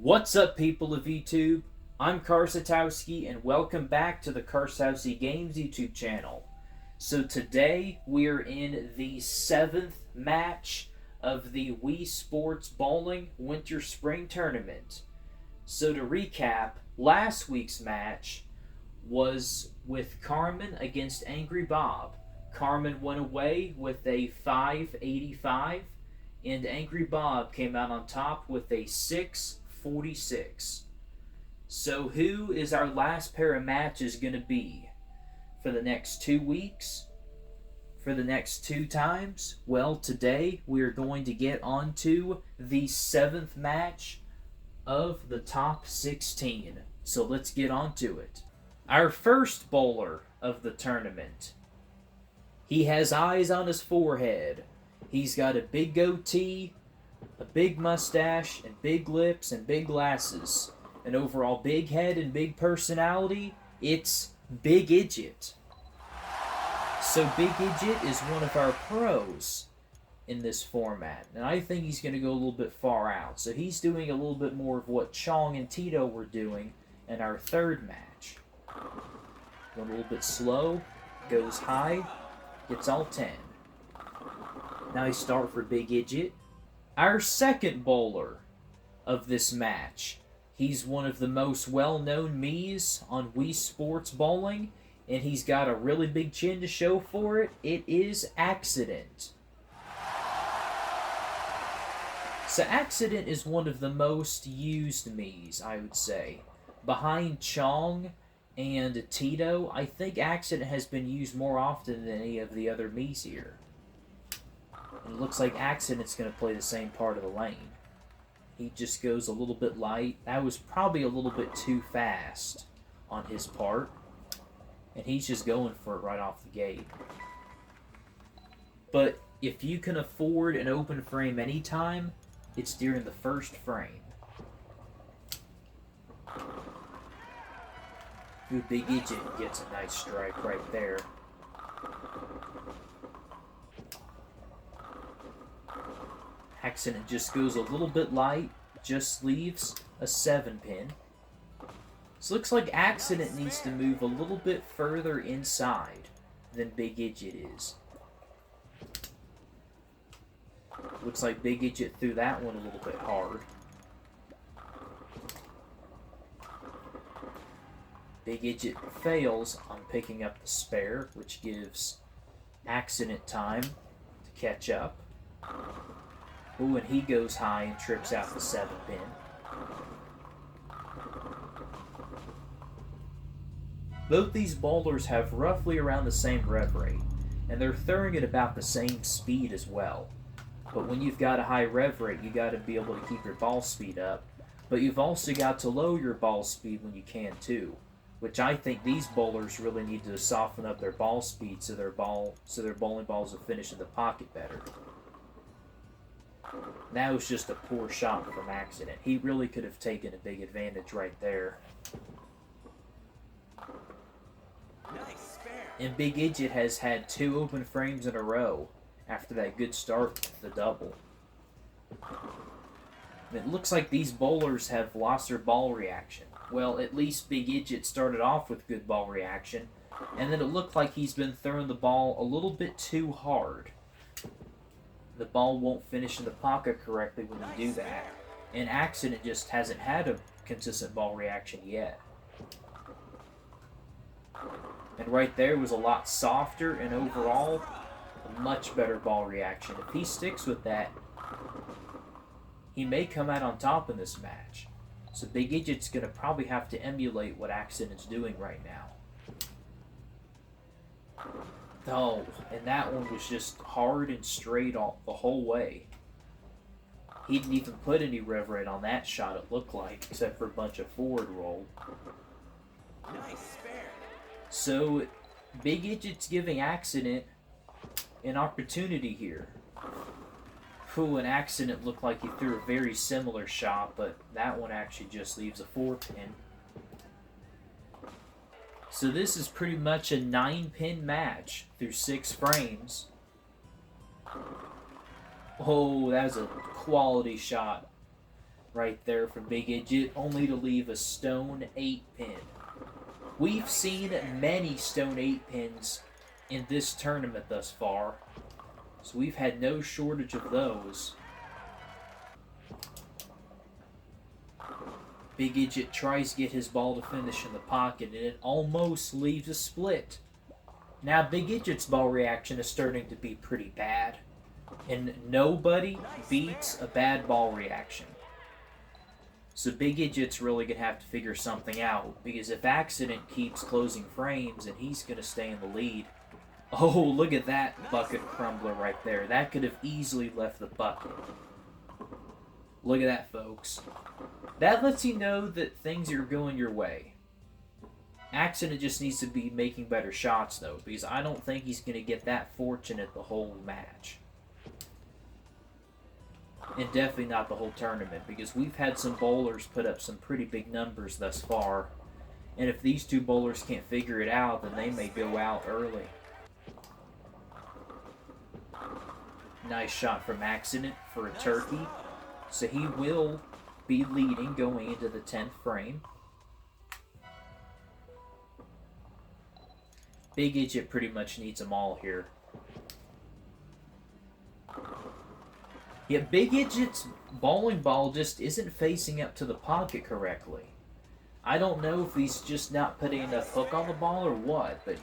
What's up, people of YouTube? I'm Karsatowski, and welcome back to the Karsatowski Games YouTube channel. So today, we're in the 7th match of the Wii Sports Bowling Winter-Spring Tournament. So to recap, last week's match was with Carmen against Angry Bob. Carmen went away with a 585, and Angry Bob came out on top with a 646. So who is our last pair of matches going to be? For the next 2 weeks? For the next 2 times? Well, today we are going to get on to the 7th match of the top 16. So let's get on to it. Our first bowler of the tournament. He has eyes on his forehead. He's got a big goatee, a big mustache, and big lips, and big glasses. An overall big head and big personality. It's Big Ijit. So Big Ijit is one of our pros in this format, and I think he's going to go a little bit far out. So he's doing a little bit more of what Chong and Tito were doing in our third match. Going a little bit slow, goes high, gets all 10. Nice start for Big Ijit. Our second bowler of this match. He's one of the most well-known Miis on Wii Sports Bowling, and he's got a really big chin to show for it. It is Accident. So Accident is one of the most used Miis, I would say. Behind Chong and Tito, I think Accident has been used more often than any of the other Miis here. And it looks like Accident's going to play the same part of the lane. He just goes a little bit light. That was probably a little bit too fast on his part. And he's just going for it right off the gate. But if you can afford an open frame anytime, it's during the first frame. Ooh, Big Ijit gets a nice strike right there. Accident just goes a little bit light, just leaves a 7-pin. So looks like Accident needs to move a little bit further inside than Big Ijit is. Looks like Big Ijit threw that one a little bit hard. Big Ijit fails on picking up the spare, which gives Accident time to catch up. Ooh, and he goes high and trips out the 7-pin. Both these bowlers have roughly around the same rev rate, and they're throwing at about the same speed as well. But when you've got a high rev rate, you got to be able to keep your ball speed up. But you've also got to lower your ball speed when you can too, which I think these bowlers really need to soften up their ball speed so their bowling balls will finish in the pocket better. That was just a poor shot from Accident. He really could have taken a big advantage right there. Nice spare. And Big Ijit has had 2 open frames in a row after that good start with the double. It looks like these bowlers have lost their ball reaction. Well, at least Big Ijit started off with good ball reaction, and then it looked like he's been throwing the ball a little bit too hard. The ball won't finish in the pocket correctly when you do that. And Accident just hasn't had a consistent ball reaction yet. And right there was a lot softer and overall a much better ball reaction. If he sticks with that, he may come out on top in this match. So Big Ijit's going to probably have to emulate what Accident's doing right now. Oh, and that one was just hard and straight all the whole way. He didn't even put any rev rate on that shot, it looked like, except for a bunch of forward roll. Nice spare. So, Big Ijit's giving Accident an opportunity here. Ooh, an Accident looked like he threw a very similar shot, but that one actually just leaves a 4-pin. So this is pretty much a 9-pin match through 6 frames. Oh, that was a quality shot right there from Big Ijit, only to leave a stone 8 pin. We've seen many stone 8 pins in this tournament thus far, so we've had no shortage of those. Big Ijit tries to get his ball to finish in the pocket, and it almost leaves a split. Now Big Ijit's ball reaction is starting to be pretty bad, and nobody beats a bad ball reaction. So Big Ijit's really going to have to figure something out, because if Accident keeps closing frames, and he's going to stay in the lead. Oh, look at that bucket crumbler right there. That could have easily left the bucket. Look at that, folks. That lets you know that things are going your way. Accident just needs to be making better shots, though, because I don't think he's going to get that fortunate the whole match. And definitely not the whole tournament, because we've had some bowlers put up some pretty big numbers thus far. And if these two bowlers can't figure it out, then they may go out early. Nice shot from Accident for a turkey. So he will be leading going into the 10th frame. Big Ijit pretty much needs them all here. Yeah, Big Ijit's bowling ball just isn't facing up to the pocket correctly. I don't know if he's just not putting enough hook on the ball or what, but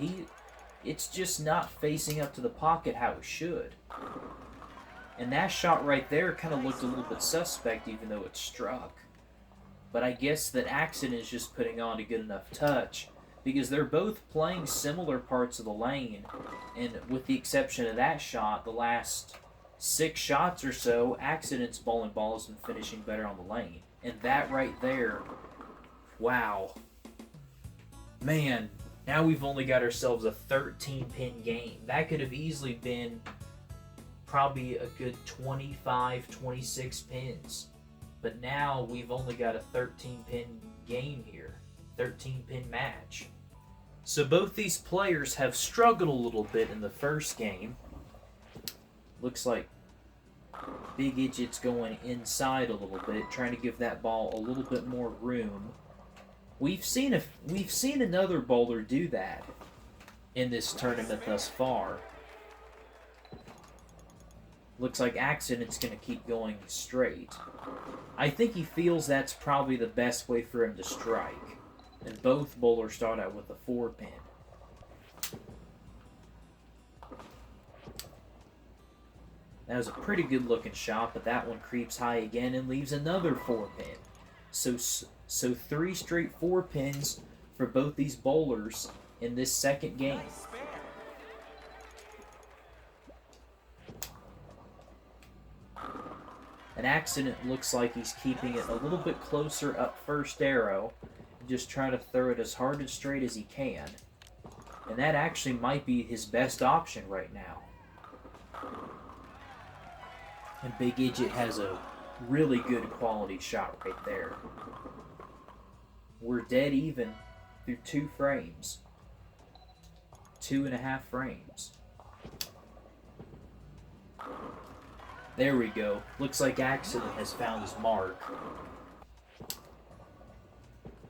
it's just not facing up to the pocket how it should. And that shot right there kind of looked a little bit suspect, even though it struck. But I guess that Accident is just putting on a good enough touch, because they're both playing similar parts of the lane, and with the exception of that shot, the last 6 shots or so, Accident's bowling ball has been finishing better on the lane. And that right there, wow. Man, now we've only got ourselves a 13-pin game. That could have easily been probably a good 25, 26 pins. But now we've only got a 13-pin game here. 13-pin match. So both these players have struggled a little bit in the first game. Looks like Big Ijit's going inside a little bit, trying to give that ball a little bit more room. We've seen another bowler do that in this tournament thus far. Looks like Accident's going to keep going straight. I think he feels that's probably the best way for him to strike. And both bowlers start out with a 4-pin. That was a pretty good looking shot, but that one creeps high again and leaves another 4-pin. So 3 straight 4-pins for both these bowlers in this second game. An Accident looks like he's keeping it a little bit closer up first arrow, just trying to throw it as hard and straight as he can. And that actually might be his best option right now. And Big Ijit has a really good quality shot right there. We're dead even through 2 frames. 2.5 frames. There we go. Looks like Accident has found his mark.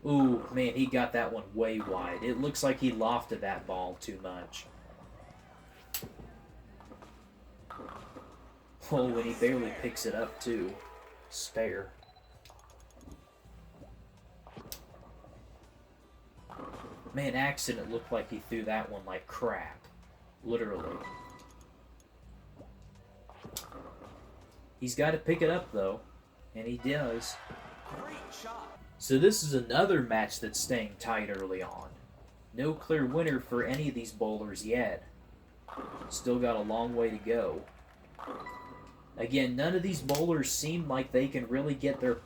Ooh, man, he got that one way wide. It looks like he lofted that ball too much. Oh, and he barely picks it up, too. Spare. Man, Accident looked like he threw that one like crap. Literally. He's got to pick it up, though. And he does. Great shot. So this is another match that's staying tight early on. No clear winner for any of these bowlers yet. Still got a long way to go. Again, none of these bowlers seem like they can really get their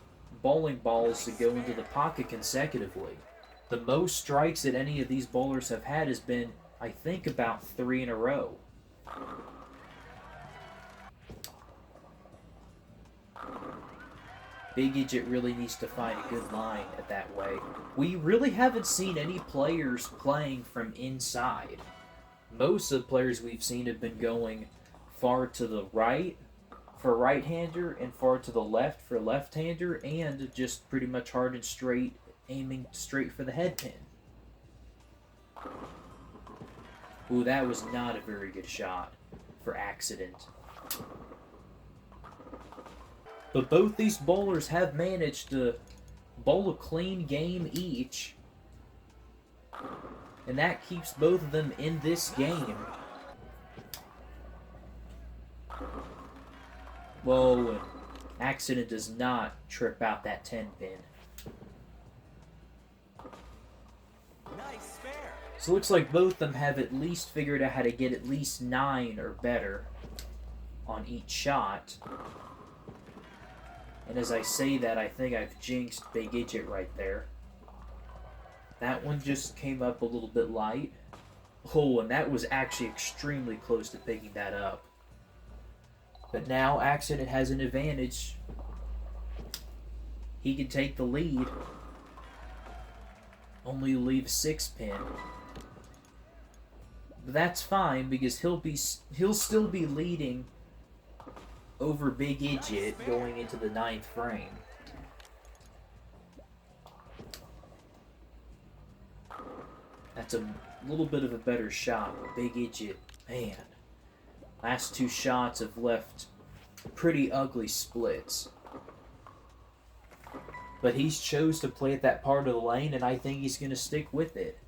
bowling balls to go into the pocket consecutively. The most strikes that any of these bowlers have had has been, I think, about 3 in a row. Big Ijit really needs to find a good line at that way. We really haven't seen any players playing from inside. Most of the players we've seen have been going far to the right, for right-hander and far to the left for left-hander, and just pretty much hard and straight, aiming straight for the head pin. Ooh, that was not a very good shot for Accident. But both these bowlers have managed to bowl a clean game each, and that keeps both of them in this game. Whoa, and Accident does not trip out that 10 pin. Nice spare. So it looks like both of them have at least figured out how to get at least 9 or better on each shot. And as I say that, I think I've jinxed Big Ijit right there. That one just came up a little bit light. Oh, and that was actually extremely close to picking that up. But now Accident has an advantage. He can take the lead. Only leave a 6 pin. But that's fine because he'll still be leading over Big Ijit going into the 9th frame. That's a little bit of a better shot. Big Ijit, man. Last 2 shots have left pretty ugly splits. But he's chose to play at that part of the lane, and I think he's going to stick with it.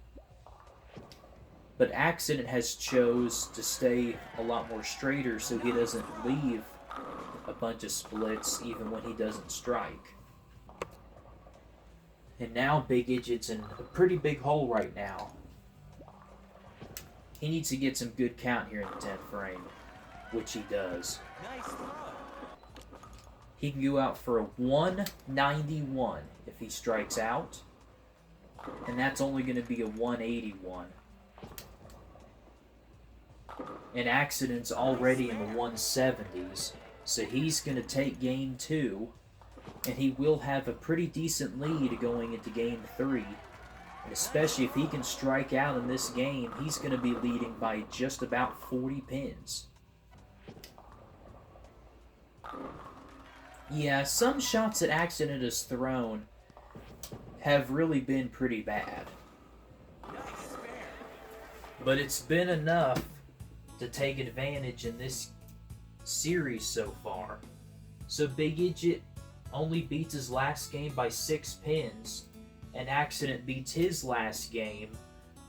But Accident has chose to stay a lot more straighter so he doesn't leave a bunch of splits even when he doesn't strike. And now Big Ijit's in a pretty big hole right now. He needs to get some good count here in the 10th frame, which he does. Nice throw. He can go out for a 191 if he strikes out, and that's only going to be a 181. And Accident's already in the 170s, so he's going to take game 2, and he will have a pretty decent lead going into game 3. And especially if he can strike out in this game, he's going to be leading by just about 40 pins. Yeah, some shots that Accident has thrown have really been pretty bad. Nice spare. But it's been enough to take advantage in this series so far. So Big Ijit only beats his last game by 6 pins, and Accident beats his last game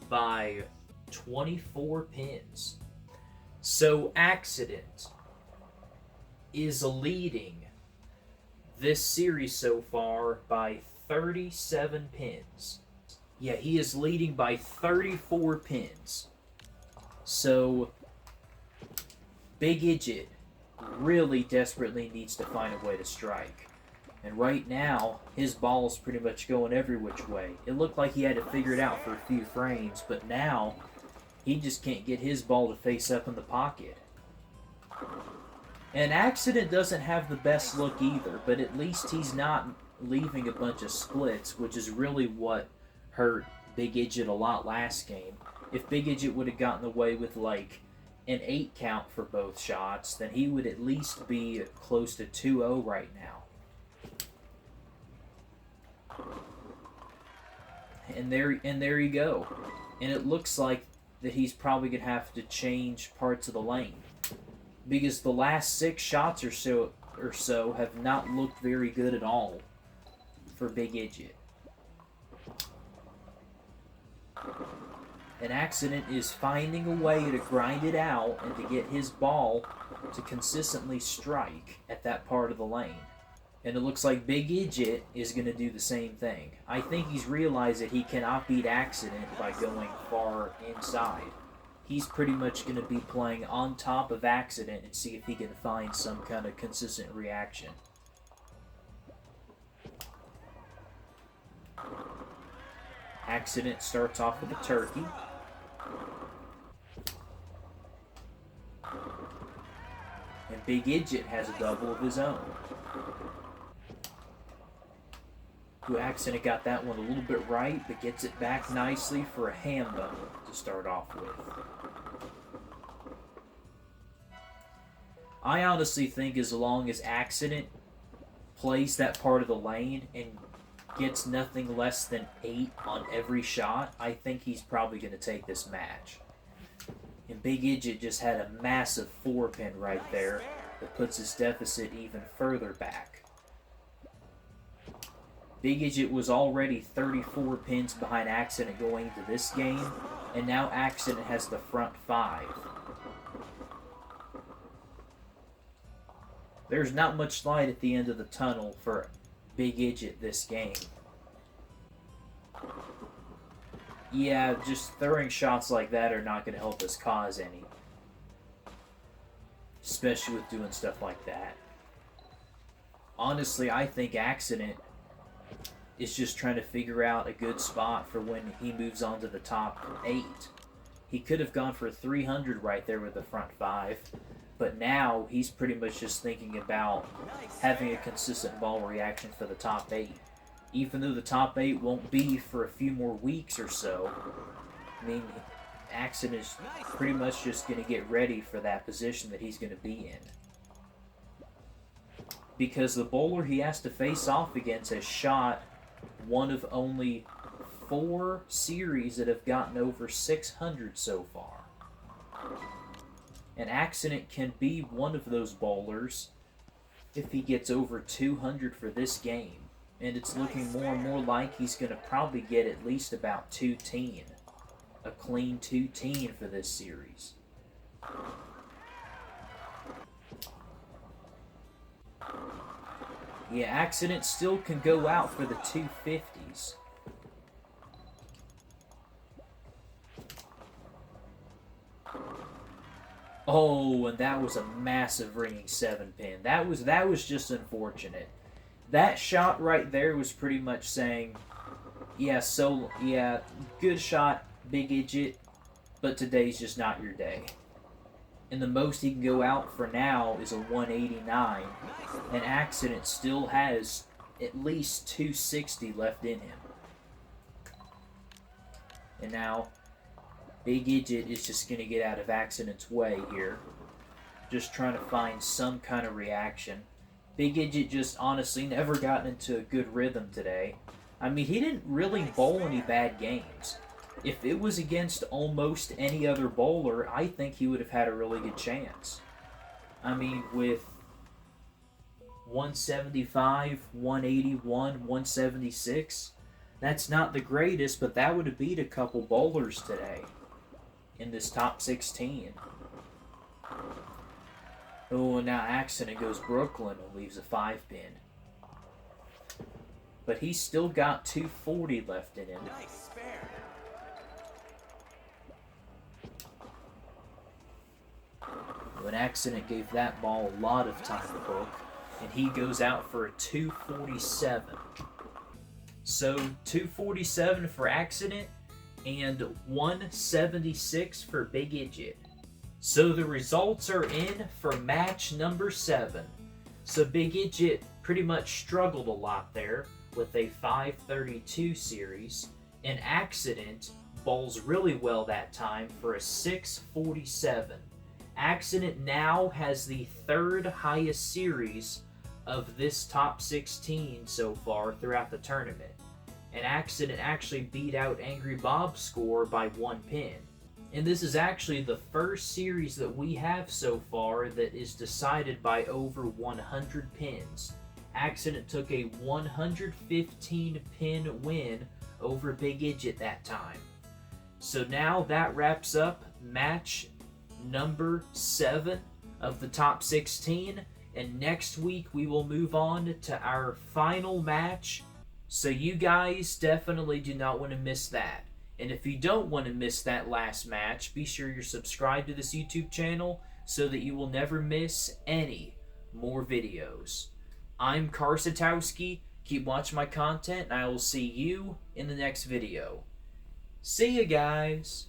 by 24 pins. So Accident is leading this series so far by 37 pins. Yeah, he is leading by 34 pins. So Big Ijit really desperately needs to find a way to strike. And right now, his ball is pretty much going every which way. It looked like he had to figure it out for a few frames, but now he just can't get his ball to face up in the pocket. And Accident doesn't have the best look either, but at least he's not leaving a bunch of splits, which is really what hurt Big Ijit a lot last game. If Big Ijit would have gotten away with like an 8 count for both shots, then he would at least be close to 2-0 right now. And there you go. And it looks like that he's probably going to have to change parts of the lane, because the last 6 shots or so have not looked very good at all for Big Ijit. An Accident is finding a way to grind it out and to get his ball to consistently strike at that part of the lane. And it looks like Big Ijit is going to do the same thing. I think he's realized that he cannot beat Accident by going far inside. He's pretty much going to be playing on top of Accident and see if he can find some kind of consistent reaction. Accident starts off with a turkey. And Big Ijit has a double of his own. Who Accident got that one a little bit right, but gets it back nicely for a ham bone to start off with. I honestly think as long as Accident plays that part of the lane and gets nothing less than 8 on every shot, I think he's probably going to take this match. And Big Ijit just had a massive 4-pin right there that puts his deficit even further back. Big Ijit was already 34 pins behind Accident going into this game, and now Accident has the front 5. There's not much light at the end of the tunnel for Big Ijit this game. Yeah, just throwing shots like that are not going to help us cause any. Especially with doing stuff like that. Honestly, I think Accident is just trying to figure out a good spot for when he moves on to the top 8. He could have gone for 300 right there with the front 5. But now he's pretty much just thinking about having a consistent ball reaction for the top 8. Even though the top 8 won't be for a few more weeks or so, I mean, Accident is pretty much just going to get ready for that position that he's going to be in. Because the bowler he has to face off against has shot one of only 4 series that have gotten over 600 so far. And Accident can be one of those bowlers if he gets over 200 for this game. And it's looking more and more like he's going to probably get at least about 210. A clean 210 for this series. Yeah, Accident still can go out for the 250s. Oh, and that was a massive ringing 7-pin. That was just unfortunate. That shot right there was pretty much saying, yeah, good shot, Big Ijit, but today's just not your day. And the most he can go out for now is a 189, and Accident still has at least 260 left in him. And now, Big Ijit is just going to get out of Accident's way here. Just trying to find some kind of reaction. Big Ijit just honestly never gotten into a good rhythm today. I mean, he didn't really bowl any bad games. If it was against almost any other bowler, I think he would have had a really good chance. I mean, with 175, 181, 176, that's not the greatest, but that would have beat a couple bowlers today in this top 16. Oh, and now Accident goes Brooklyn and leaves a 5-pin. But he's still got 240 left in him. Nice spare. When Accident gave that ball a lot of time to hook, and he goes out for a 247. So 247 for Accident and 176 for Big Ijit. So the results are in for match number 7. So Big Ijit pretty much struggled a lot there with a 532 series, and Accident bowls really well that time for a 647. Accident now has the 3rd highest series of this top 16 so far throughout the tournament. And Accident actually beat out Angry Bob's score by 1 pin. And this is actually the first series that we have so far that is decided by over 100 pins. Accident took a 115 pin win over Big Ijit that time. So now that wraps up match number 7 of the top 16, and next week we will move on to our final match, so you guys definitely do not want to miss that. And if you don't want to miss that last match, be sure you're subscribed to this YouTube channel so that you will never miss any more videos. I'm Karsatowski. Keep watching my content, and I will see you in the next video. See you guys!